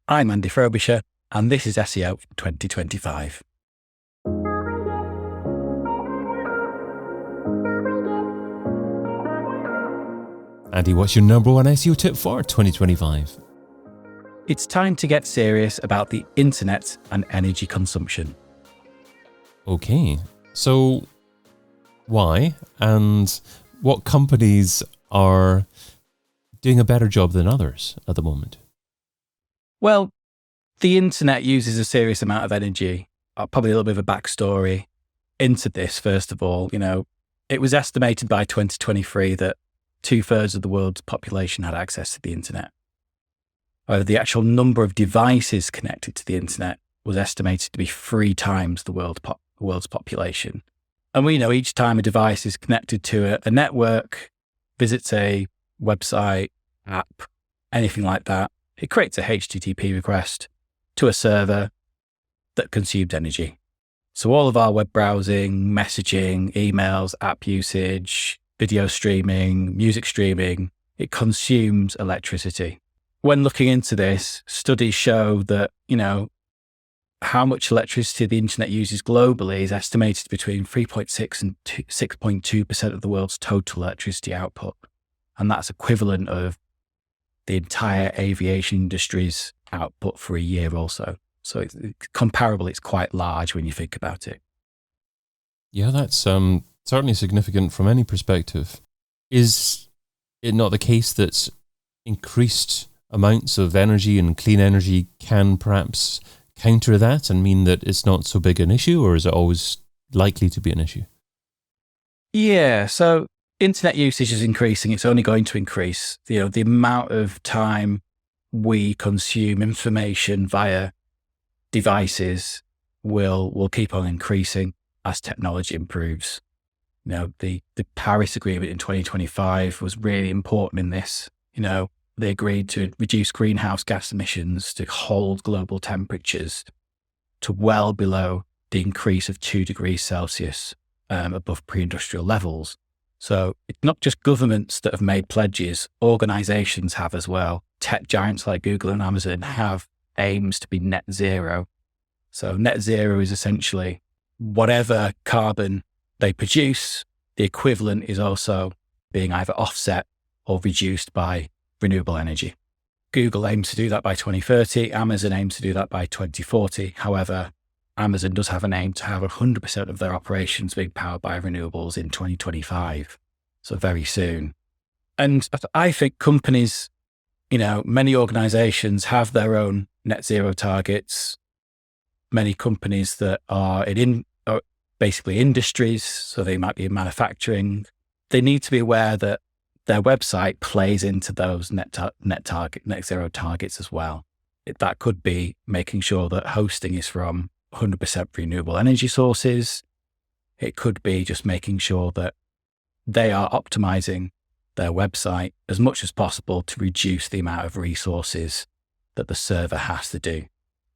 I'm Andy Frobisher, and this is SEO 2025. Andy, what's your number one SEO tip for 2025? It's time to get serious about the internet and energy consumption. Okay, so why and what companies are doing a better job than others at the moment? Well, the internet uses a serious amount of energy. Probably a little bit of a backstory into this, first of all. It was estimated by 2023 that 2/3 of the world's population had access to the internet. However, the actual number of devices connected to the internet was estimated to be 3 times the world's population. And we know each time a device is connected to a network, visits a website, app, anything like that, it creates a HTTP request to a server that consumes energy. So all of our web browsing, messaging, emails, app usage, video streaming, music streaming, it consumes electricity. When looking into this, studies show that, how much electricity the internet uses globally is estimated between 3.6 and 6.2% of the world's total electricity output. And that's equivalent of the entire aviation industry's output for a year or so. So it's comparable, it's quite large when you think about it. Yeah, that's certainly significant from any perspective. Is it not the case that increased amounts of energy and clean energy can perhaps counter that and mean that it's not so big an issue, or is it always likely to be an issue? Yeah, so internet usage is increasing. It's only going to increase. The amount of time we consume information via devices will keep on increasing as technology improves. The Paris Agreement in 2025 was really important in this. They agreed to reduce greenhouse gas emissions to hold global temperatures to well below the increase of 2 degrees Celsius above pre-industrial levels. So it's not just governments that have made pledges, organizations have as well. Tech giants like Google and Amazon have aims to be net zero. So net zero is essentially whatever carbon they produce, the equivalent is also being either offset or reduced by renewable energy. Google aims to do that by 2030. Amazon aims to do that by 2040. However, Amazon does have an aim to have 100% of their operations being powered by renewables in 2025. So very soon. And I think companies, many organizations have their own net zero targets. Many companies that are basically industries, so they might be in manufacturing, they need to be aware that their website plays into those net zero targets as well. That could be making sure that hosting is from 100% renewable energy sources. It could be just making sure that they are optimizing their website as much as possible to reduce the amount of resources that the server has to do,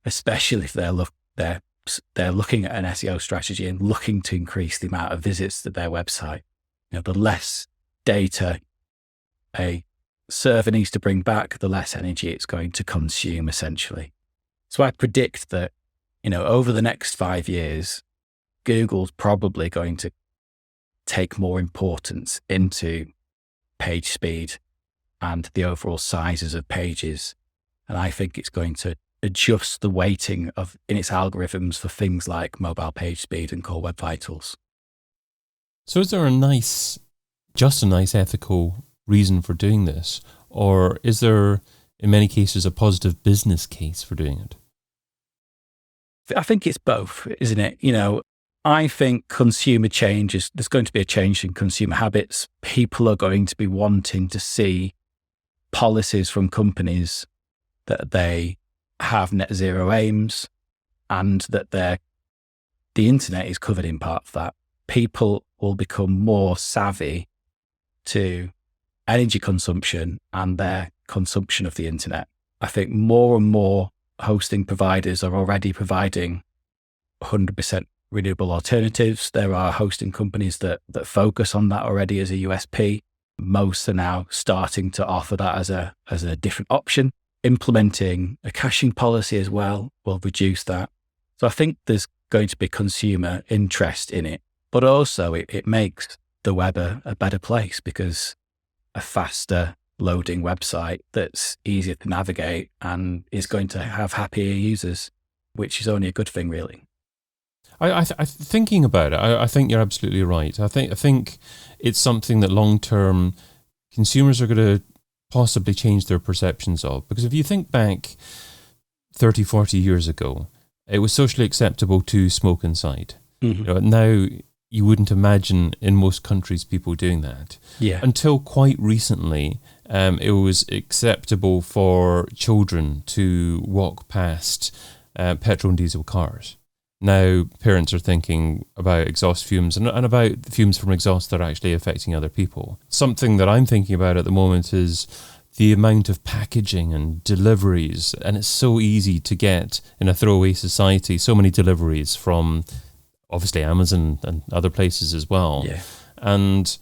especially if they're looking at an SEO strategy and looking to increase the amount of visits to their website. The less data a server needs to bring back, the less energy it's going to consume, essentially. So I predict that, over the next 5 years, Google's probably going to take more importance into page speed and the overall sizes of pages. And I think it's going to adjust the weighting in its algorithms for things like mobile page speed and core web vitals. So is there a nice ethical reason for doing this? Or is there, in many cases, a positive business case for doing it? I think it's both, isn't it? I think consumer change there's going to be a change in consumer habits. People are going to be wanting to see policies from companies that they have net zero aims and that the internet is covered in part of that. People will become more savvy to energy consumption and their consumption of the internet. I think more and more hosting providers are already providing 100% renewable alternatives. There are hosting companies that focus on that already as a USP. Most are now starting to offer that as a different option. implementing a caching policy as well will reduce that. So I think there's going to be consumer interest in it, but also it makes the web a better place, because a faster loading website that's easier to navigate and is going to have happier users, which is only a good thing, really. Thinking about it, I think you're absolutely right. I think it's something that long term consumers are going to possibly change their perceptions of. Because if you think back 30, 40 years ago, it was socially acceptable to smoke inside. Mm-hmm. Now, you wouldn't imagine in most countries people doing that. Yeah. Until quite recently, it was acceptable for children to walk past petrol and diesel cars. Now, parents are thinking about exhaust fumes and about fumes from exhaust that are actually affecting other people. Something that I'm thinking about at the moment is the amount of packaging and deliveries, and it's so easy to get in a throwaway society, so many deliveries from obviously Amazon and other places as well. Yeah. And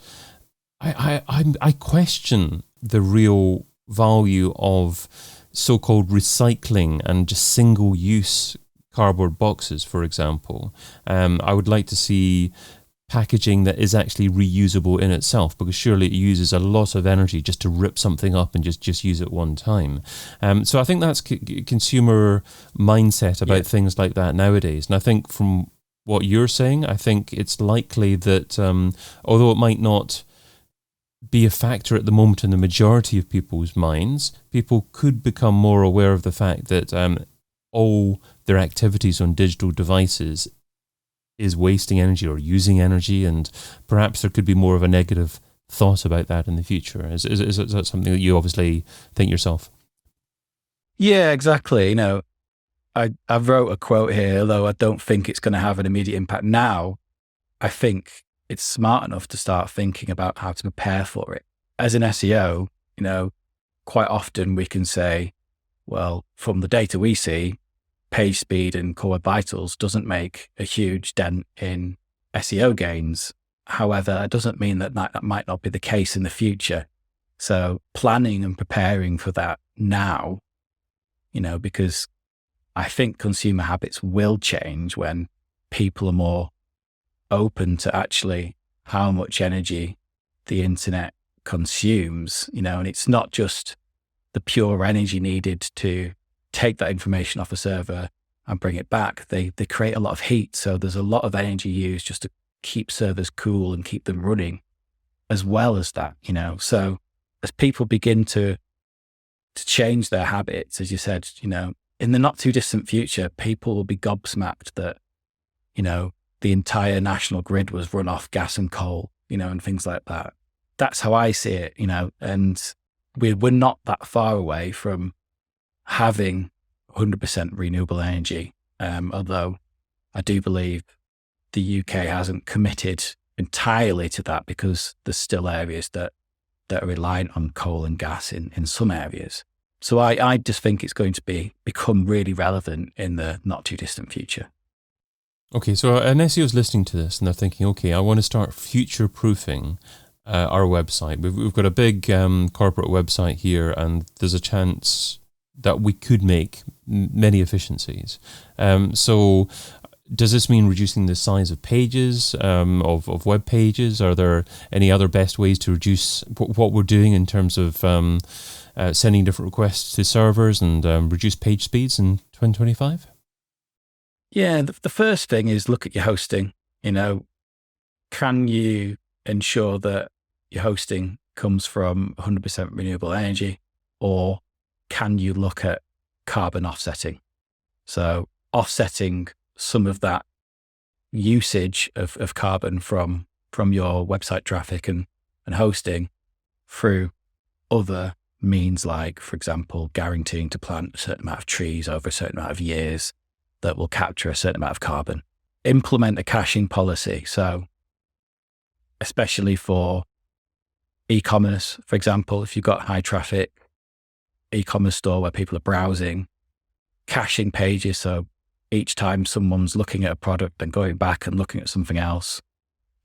I question the real value of so-called recycling and just single-use cardboard boxes, for example. I would like to see packaging that is actually reusable in itself, because surely it uses a lot of energy just to rip something up and just use it one time. So I think that's consumer mindset about things like that nowadays. And I think from what you're saying, I think it's likely that although it might not be a factor at the moment in the majority of people's minds, people could become more aware of the fact that all their activities on digital devices is wasting energy or using energy, and perhaps there could be more of a negative thought about that in the future. Is that something that you obviously think yourself? Yeah, exactly. I wrote a quote here, although I don't think it's going to have an immediate impact now. I think it's smart enough to start thinking about how to prepare for it. As an SEO, quite often we can say, well, from the data we see, page speed and core web vitals doesn't make a huge dent in SEO gains. However, it doesn't mean that might not be the case in the future. So planning and preparing for that now, because I think consumer habits will change when people are more open to actually how much energy the internet consumes, and it's not just the pure energy needed to take that information off a server and bring it back. They create a lot of heat. So there's a lot of energy used just to keep servers cool and keep them running, as well as that, So as people begin to change their habits, as you said, in the not too distant future, people will be gobsmacked that, the entire national grid was run off gas and coal, and things like that. That's how I see it, and we're not that far away from having 100% renewable energy. Although I do believe the UK hasn't committed entirely to that, because there's still areas that are reliant on coal and gas in some areas. So I just think it's going to become really relevant in the not too distant future. Okay, so an SEO is listening to this and they're thinking, okay, I want to start future-proofing our website. We've got a big corporate website here, and there's a chance that we could make many efficiencies. So does this mean reducing the size of pages, of web pages? Are there any other best ways to reduce what we're doing in terms of sending different requests to servers and reduce page speeds in 2025? Yeah, the first thing is look at your hosting. Can you ensure that your hosting comes from 100% renewable energy, or can you look at carbon offsetting? So offsetting some of that usage of carbon from your website traffic and hosting through other means, like, for example, guaranteeing to plant a certain amount of trees over a certain amount of years that will capture a certain amount of carbon. Implement a caching policy. So especially for e-commerce, for example, if you've got high traffic e-commerce store where people are browsing, caching pages. So each time someone's looking at a product and going back and looking at something else,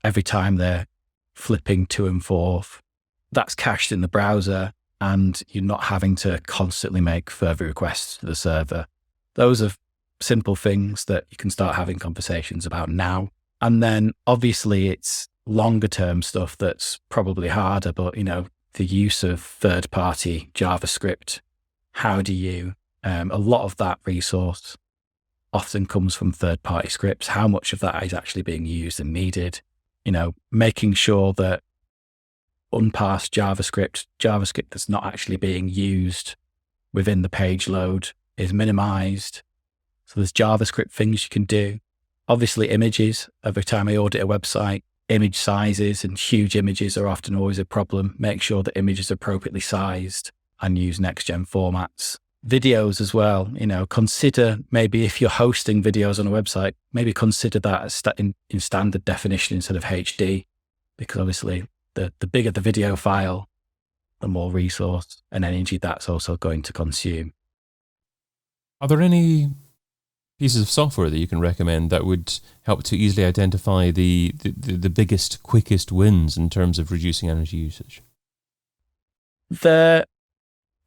every time they're flipping to and forth, that's cached in the browser, and you're not having to constantly make further requests to the server. Those are simple things that you can start having conversations about now. And then obviously it's longer term stuff that's probably harder, but the use of third party JavaScript, how do you, a lot of that resource often comes from third party scripts. How much of that is actually being used and needed? Making sure that unparsed JavaScript that's not actually being used within the page load is minimized. So there's JavaScript things you can do. Obviously images, every time I audit a website, image sizes and huge images are often always a problem. Make sure that images are appropriately sized and use next-gen formats. Videos as well, consider maybe if you're hosting videos on a website, maybe consider that as in standard definition instead of HD, because obviously the bigger the video file, the more resource and energy that's also going to consume. Are there any pieces of software that you can recommend that would help to easily identify the biggest, quickest wins in terms of reducing energy usage? There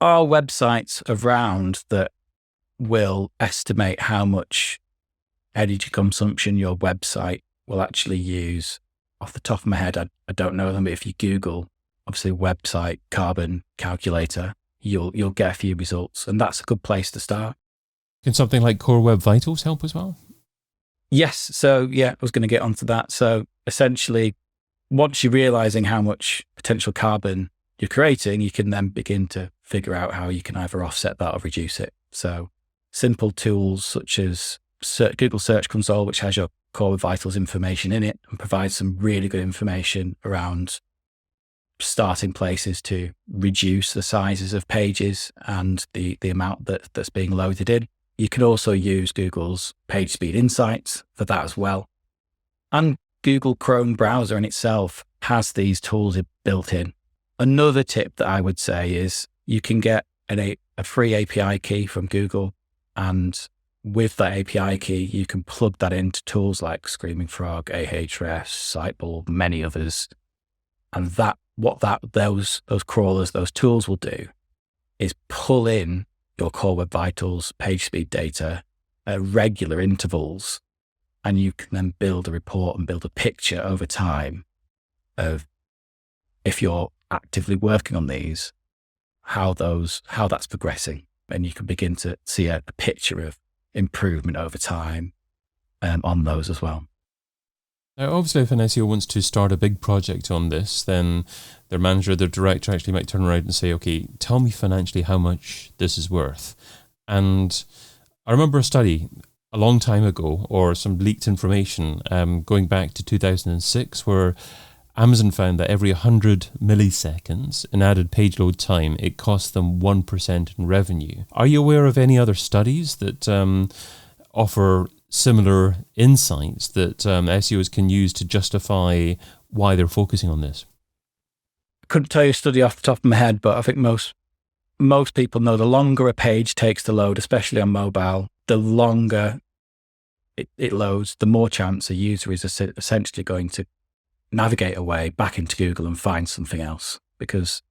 are websites around that will estimate how much energy consumption your website will actually use. Off the top of my head, I don't know them, but if you Google, obviously, website carbon calculator, you'll get a few results, and that's a good place to start. Can something like Core Web Vitals help as well? Yes. So I was going to get onto that. So essentially, once you're realizing how much potential carbon you're creating, you can then begin to figure out how you can either offset that or reduce it. So simple tools such as Google Search Console, which has your Core Web Vitals information in it and provides some really good information around starting places to reduce the sizes of pages and the amount that's being loaded in. You can also use Google's Page Speed Insights for that as well. And Google Chrome browser in itself has these tools built in. Another tip that I would say is you can get a free API key from Google, and with that API key, you can plug that into tools like Screaming Frog, Ahrefs, Sitebulb, many others. And those crawlers, those tools will do is pull in your Core Web Vitals page speed data at regular intervals, and you can then build a report and build a picture over time of, if you're actively working on these, how that's progressing, and you can begin to see a picture of improvement over time on those as well. Now, obviously, if an SEO wants to start a big project on this, then their manager, their director actually might turn around and say, okay, tell me financially how much this is worth. And I remember a study a long time ago, or some leaked information going back to 2006, where Amazon found that every 100 milliseconds in added page load time, it cost them 1% in revenue. Are you aware of any other studies that offer similar insights that SEOs can use to justify why they're focusing on this? I couldn't tell you a study off the top of my head, but I think most people know the longer a page takes to load, especially on mobile, the longer it loads, the more chance a user is essentially going to navigate away back into Google and find something else, because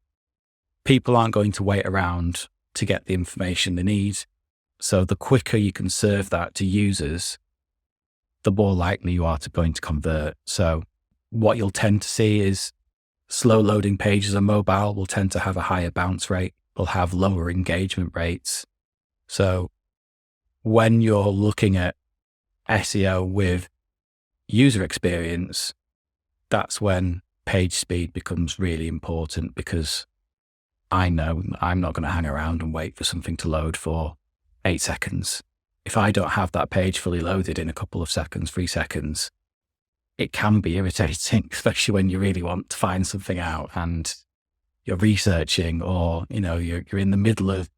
people aren't going to wait around to get the information they need. So the quicker you can serve that to users, the more likely you are going to convert. So what you'll tend to see is slow loading pages on mobile will tend to have a higher bounce rate, will have lower engagement rates. So when you're looking at SEO with user experience, that's when page speed becomes really important, because I know I'm not going to hang around and wait for something to load for 8 seconds. If I don't have that page fully loaded in a couple of seconds, 3 seconds, it can be irritating, especially when you really want to find something out and you're researching, or you're in the middle of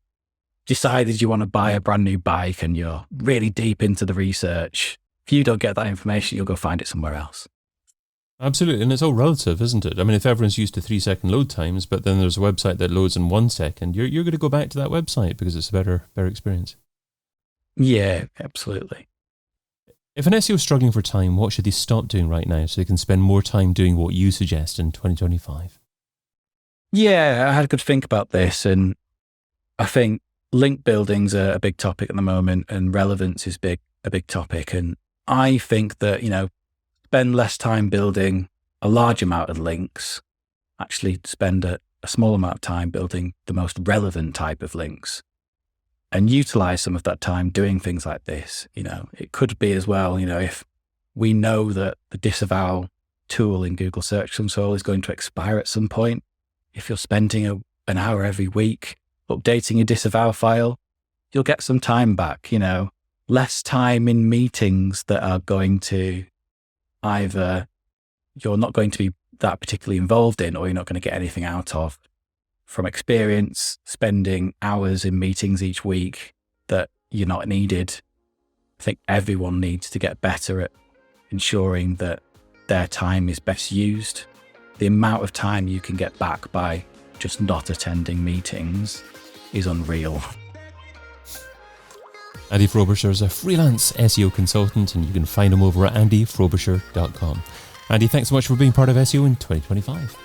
decided you want to buy a brand new bike and you're really deep into the research. If you don't get that information, you'll go find it somewhere else. Absolutely, and it's all relative, isn't it? I mean, if everyone's used to 3-second load times, but then there's a website that loads in 1 second, you're going to go back to that website because it's a better experience. Yeah, absolutely. If an SEO is struggling for time, what should they stop doing right now so they can spend more time doing what you suggest in 2025? Yeah, I had a good think about this, and I think link building's a big topic at the moment, and relevance is a big topic. And I think that, spend less time building a large amount of links, actually spend a small amount of time building the most relevant type of links, and utilize some of that time doing things like this. It could be as well, if we know that the disavow tool in Google Search Console is going to expire at some point, if you're spending an hour every week updating your disavow file, you'll get some time back, less time in meetings that are going to either you're not going to be that particularly involved in, or you're not going to get anything out of. From experience, spending hours in meetings each week that you're not needed, I think everyone needs to get better at ensuring that their time is best used. The amount of time you can get back by just not attending meetings is unreal. Andy Frobisher is a freelance SEO consultant, and you can find him over at andyfrobisher.com. Andy, thanks so much for being part of SEO in 2025.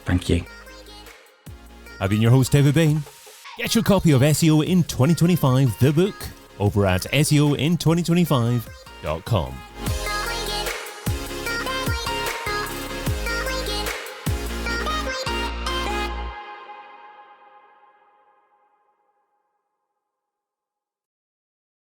Thank you. I've been your host, David Bain. Get your copy of SEO in 2025, the book, over at SEOin2025.com.